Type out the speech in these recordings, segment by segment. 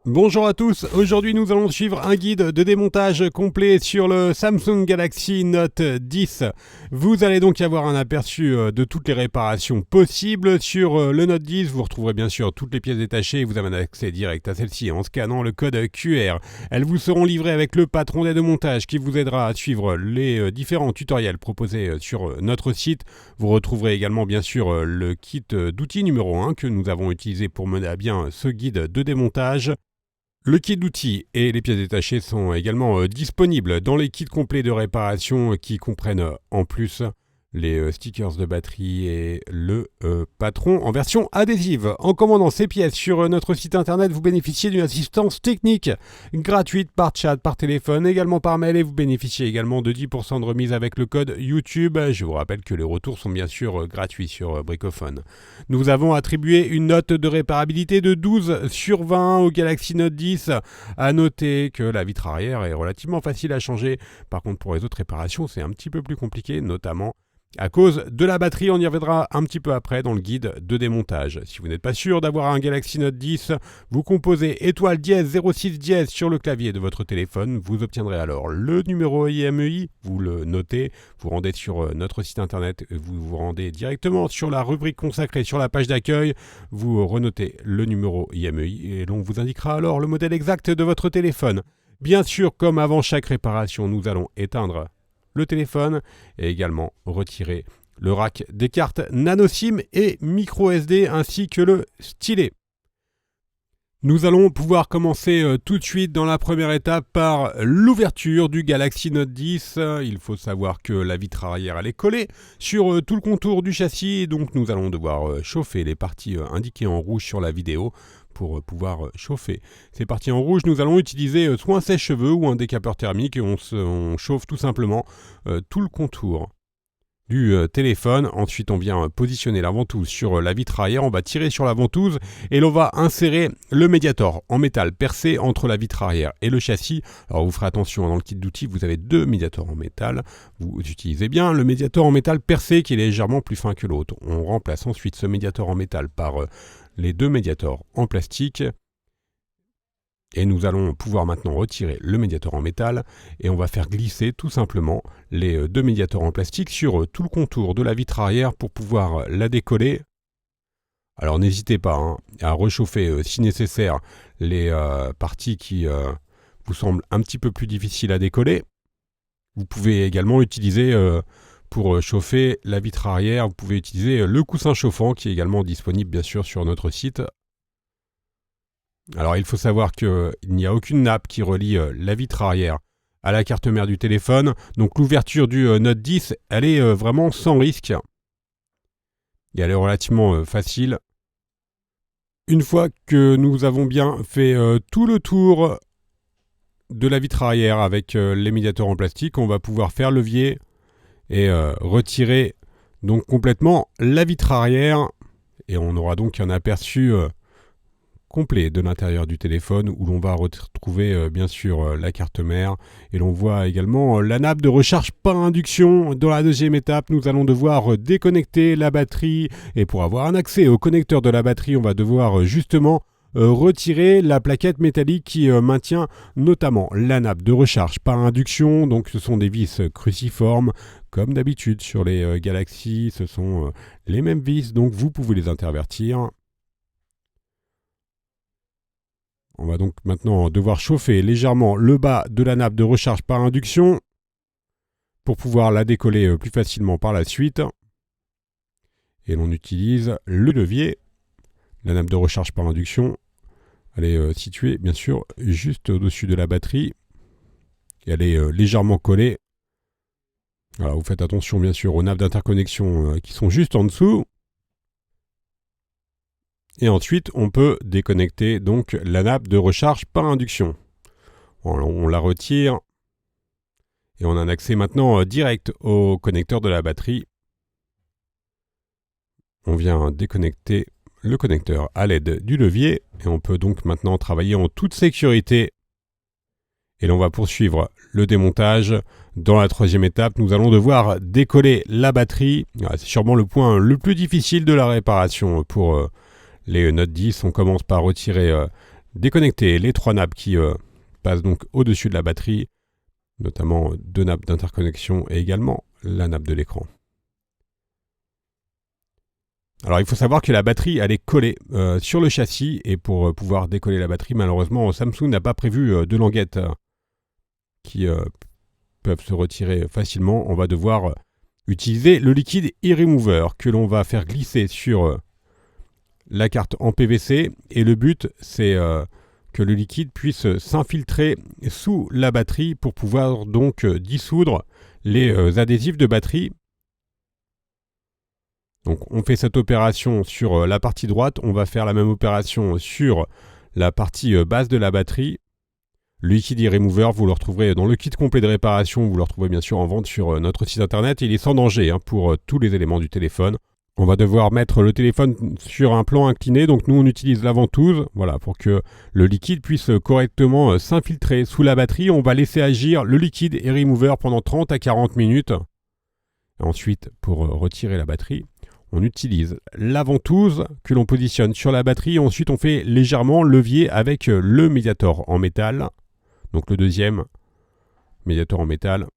Bonjour à tous, aujourd'hui nous allons suivre un guide de démontage complet sur le Samsung Galaxy Note 10. Vous allez donc y avoir un aperçu de toutes les réparations possibles sur le Note 10. Vous retrouverez bien sûr toutes les pièces détachées et vous avez un accès direct à celle-ci en scannant le code QR. Elles vous seront livrées avec le patron d'aide au montage qui vous aidera à suivre les différents tutoriels proposés sur notre site. Vous retrouverez également bien sûr le kit d'outils numéro 1 que nous avons utilisé pour mener à bien ce guide de démontage. Le kit d'outils et les pièces détachées sont également disponibles dans les kits complets de réparation qui comprennent en plus les stickers de batterie et le patron en version adhésive. En commandant ces pièces sur notre site internet, vous bénéficiez d'une assistance technique gratuite par chat, par téléphone, également par mail et vous bénéficiez également de 10% de remise avec le code YouTube. Je vous rappelle que les retours sont bien sûr gratuits sur Bricophone. Nous avons attribué une note de réparabilité de 12 sur 20 au Galaxy Note 10. À noter que la vitre arrière est relativement facile à changer. Par contre, pour les autres réparations, c'est un petit peu plus compliqué, notamment à cause de la batterie. On y reviendra un petit peu après dans le guide de démontage. Si vous n'êtes pas sûr d'avoir un Galaxy Note 10, vous composez étoile dièse 06 dièse sur le clavier de votre téléphone. Vous obtiendrez alors le numéro IMEI, vous le notez, vous rendez sur notre site internet, vous vous rendez directement sur la rubrique consacrée sur la page d'accueil, vous renotez le numéro IMEI et l'on vous indiquera alors le modèle exact de votre téléphone. Bien sûr, comme avant chaque réparation, nous allons éteindre le téléphone et également retirer le rack des cartes nano SIM et micro SD ainsi que le stylet. Nous allons pouvoir commencer tout de suite dans la première étape par l'ouverture du Galaxy Note 10. Il faut savoir que la vitre arrière elle est collée sur tout le contour du châssis, donc nous allons devoir chauffer les parties indiquées en rouge sur la vidéo pour pouvoir chauffer. Ces parties en rouge, nous allons utiliser soit un sèche-cheveux ou un décapeur thermique et on chauffe tout simplement tout le contour du téléphone. Ensuite, on vient positionner la ventouse sur la vitre arrière. On va tirer sur la ventouse et l'on va insérer le médiator en métal percé entre la vitre arrière et le châssis. Alors, vous ferez attention, dans le kit d'outils, vous avez deux médiators en métal. Vous utilisez bien le médiator en métal percé qui est légèrement plus fin que l'autre. On remplace ensuite ce médiator en métal par les deux médiators en plastique. Et nous allons pouvoir maintenant retirer le médiator en métal et on va faire glisser tout simplement les deux médiators en plastique sur tout le contour de la vitre arrière pour pouvoir la décoller. Alors n'hésitez pas à rechauffer si nécessaire les parties qui vous semblent un petit peu plus difficiles à décoller. Vous pouvez également utiliser pour chauffer la vitre arrière, vous pouvez utiliser le coussin chauffant qui est également disponible bien sûr sur notre site. Alors il faut savoir qu'il n'y a aucune nappe qui relie la vitre arrière à la carte mère du téléphone. Donc l'ouverture du Note 10, elle est vraiment sans risque. Et elle est relativement facile. Une fois que nous avons bien fait tout le tour de la vitre arrière avec les médiators en plastique, on va pouvoir faire levier et retirer donc complètement la vitre arrière. Et on aura donc un aperçu complet de l'intérieur du téléphone où l'on va retrouver bien sûr la carte mère et l'on voit également la nappe de recharge par induction. Dans la deuxième étape, nous allons devoir déconnecter la batterie et pour avoir un accès au connecteur de la batterie, on va devoir justement retirer la plaquette métallique qui maintient notamment la nappe de recharge par induction. Donc ce sont des vis cruciformes comme d'habitude sur les Galaxy, ce sont les mêmes vis, donc vous pouvez les intervertir. On va donc maintenant devoir chauffer légèrement le bas de la nappe de recharge par induction pour pouvoir la décoller plus facilement par la suite. Et l'on utilise le levier. La nappe de recharge par induction, elle est située bien sûr juste au-dessus de la batterie. Et elle est légèrement collée. Alors vous faites attention bien sûr aux nappes d'interconnexion qui sont juste en dessous. Et ensuite, on peut déconnecter donc la nappe de recharge par induction. On la retire et on a un accès maintenant direct au connecteur de la batterie. On vient déconnecter le connecteur à l'aide du levier et on peut donc maintenant travailler en toute sécurité. Et l'on va poursuivre le démontage. Dans la troisième étape, nous allons devoir décoller la batterie. C'est sûrement le point le plus difficile de la réparation pour les Note 10. On commence par retirer déconnecter les 3 nappes qui passent donc au-dessus de la batterie, notamment 2 nappes d'interconnexion et également la nappe de l'écran. Alors il faut savoir que la batterie elle est collée sur le châssis et pour pouvoir décoller la batterie, malheureusement Samsung n'a pas prévu de languettes qui peuvent se retirer facilement. On va devoir utiliser le liquide e-remover que l'on va faire glisser sur la carte en PVC et le but c'est que le liquide puisse s'infiltrer sous la batterie pour pouvoir donc dissoudre les adhésifs de batterie. Donc on fait cette opération sur la partie droite, on va faire la même opération sur la partie basse de la batterie. Le liquide e-remover, vous le retrouverez dans le kit complet de réparation, vous le retrouvez bien sûr en vente sur notre site internet. Il est sans danger pour tous les éléments du téléphone. On va devoir mettre le téléphone sur un plan incliné, donc nous on utilise la ventouse, voilà, pour que le liquide puisse correctement s'infiltrer sous la batterie. On va laisser agir le liquide e-remover pendant 30 à 40 minutes. Ensuite, pour retirer la batterie, on utilise la ventouse que l'on positionne sur la batterie. Ensuite, on fait légèrement levier avec le médiator en métal. Donc le deuxième médiator en métal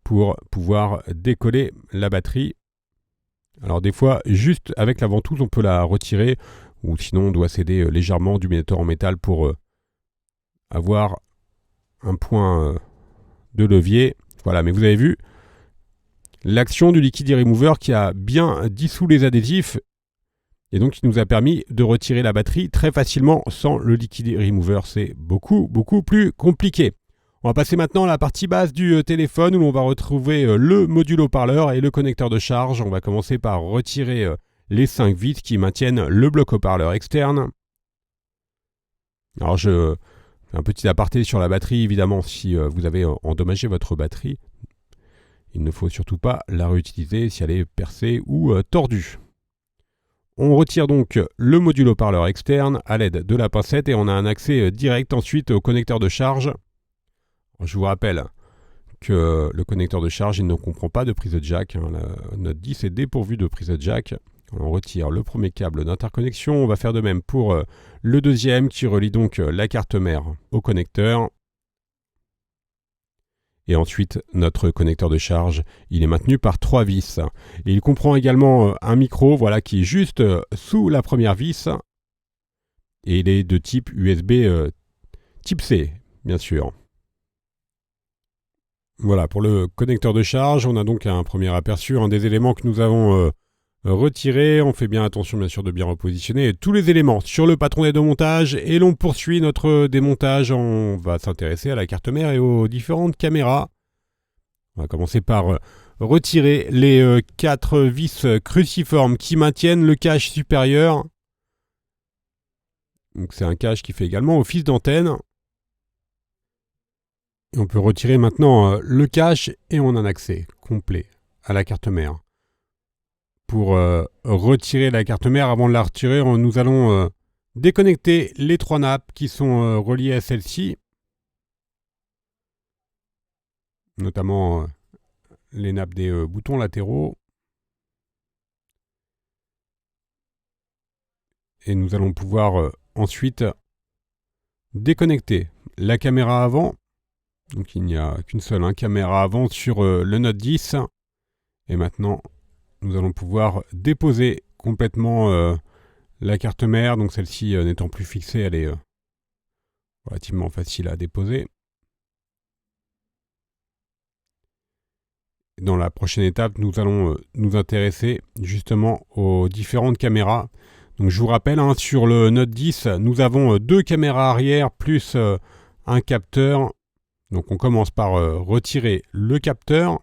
pour pouvoir décoller la batterie. Alors des fois, juste avec la ventouse, on peut la retirer ou sinon on doit céder légèrement du médiator en métal pour avoir un point de levier. Voilà, mais vous avez vu, l'action du liquide e-remover qui a bien dissous les adhésifs et donc qui nous a permis de retirer la batterie très facilement. Sans le liquide e-remover, c'est beaucoup plus compliqué. On va passer maintenant à la partie basse du téléphone où l'on va retrouver le module haut-parleur et le connecteur de charge. On va commencer par retirer les 5 vis qui maintiennent le bloc haut-parleur externe. Alors je fais un petit aparté sur la batterie, évidemment si vous avez endommagé votre batterie. Il ne faut surtout pas la réutiliser si elle est percée ou tordue. On retire donc le module haut-parleur externe à l'aide de la pincette et on a un accès direct ensuite au connecteur de charge. Je vous rappelle que le connecteur de charge il ne comprend pas de prise de jack. La Note 10 est dépourvue de prise de jack. On retire le premier câble d'interconnexion. On va faire de même pour le deuxième qui relie donc la carte mère au connecteur. Et ensuite, notre connecteur de charge, il est maintenu par 3 vis. Et il comprend également un micro voilà, qui est juste sous la première vis. Et il est de type USB type C, bien sûr. Voilà, pour le connecteur de charge, on a donc un premier aperçu des éléments que nous avons retirés. On fait bien attention, bien sûr, de bien repositionner tous les éléments sur le patron d'aide au montage. Et l'on poursuit notre démontage. On va s'intéresser à la carte mère et aux différentes caméras. On va commencer par retirer les 4 vis cruciformes qui maintiennent le cache supérieur. Donc c'est un cache qui fait également office d'antenne. Et on peut retirer maintenant le cache et on a un accès complet à la carte mère. Pour retirer la carte mère, avant de la retirer, nous allons déconnecter les 3 nappes qui sont reliées à celle-ci. Notamment les nappes des boutons latéraux. Et nous allons pouvoir ensuite déconnecter la caméra avant. Donc il n'y a qu'une seule caméra avant sur le Note 10. Et maintenant, nous allons pouvoir déposer complètement la carte mère. Donc celle-ci n'étant plus fixée, elle est relativement facile à déposer. Dans la prochaine étape, nous allons nous intéresser justement aux différentes caméras. Donc je vous rappelle, sur le Note 10, nous avons 2 caméras arrière plus un capteur. Donc on commence par retirer le capteur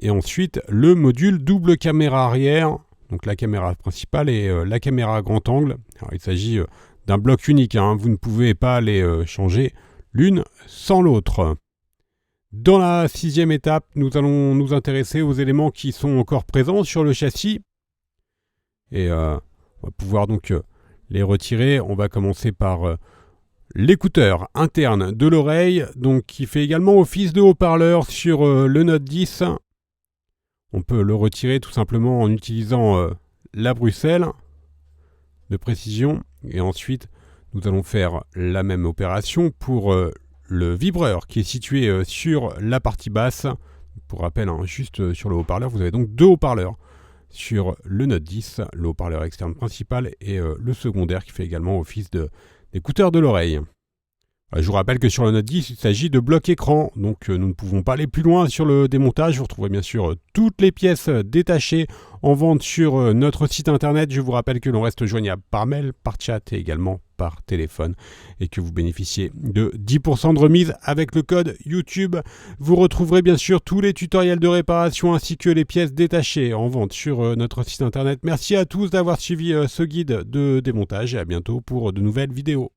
et ensuite le module double caméra arrière, donc la caméra principale et la caméra grand angle. Alors, il s'agit d'un bloc unique, vous ne pouvez pas les changer l'une sans l'autre. Dans la 6e étape, nous allons nous intéresser aux éléments qui sont encore présents sur le châssis et on va pouvoir donc les retirer. On va commencer par l'écouteur interne de l'oreille, donc qui fait également office de haut-parleur sur le Note 10. On peut le retirer tout simplement en utilisant la Bruxelles de précision. Et ensuite, nous allons faire la même opération pour le vibreur qui est situé sur la partie basse. Pour rappel, juste sur le haut-parleur, vous avez donc deux haut-parleurs sur le Note 10, le haut-parleur externe principal et le secondaire qui fait également office d'écouteur de l'oreille. Je vous rappelle que sur le Note 10, il s'agit de bloc écran, donc nous ne pouvons pas aller plus loin sur le démontage. Vous retrouverez bien sûr toutes les pièces détachées en vente sur notre site internet. Je vous rappelle que l'on reste joignable par mail, par chat et également par téléphone et que vous bénéficiez de 10% de remise avec le code YouTube. Vous retrouverez bien sûr tous les tutoriels de réparation ainsi que les pièces détachées en vente sur notre site internet. Merci à tous d'avoir suivi ce guide de démontage et à bientôt pour de nouvelles vidéos.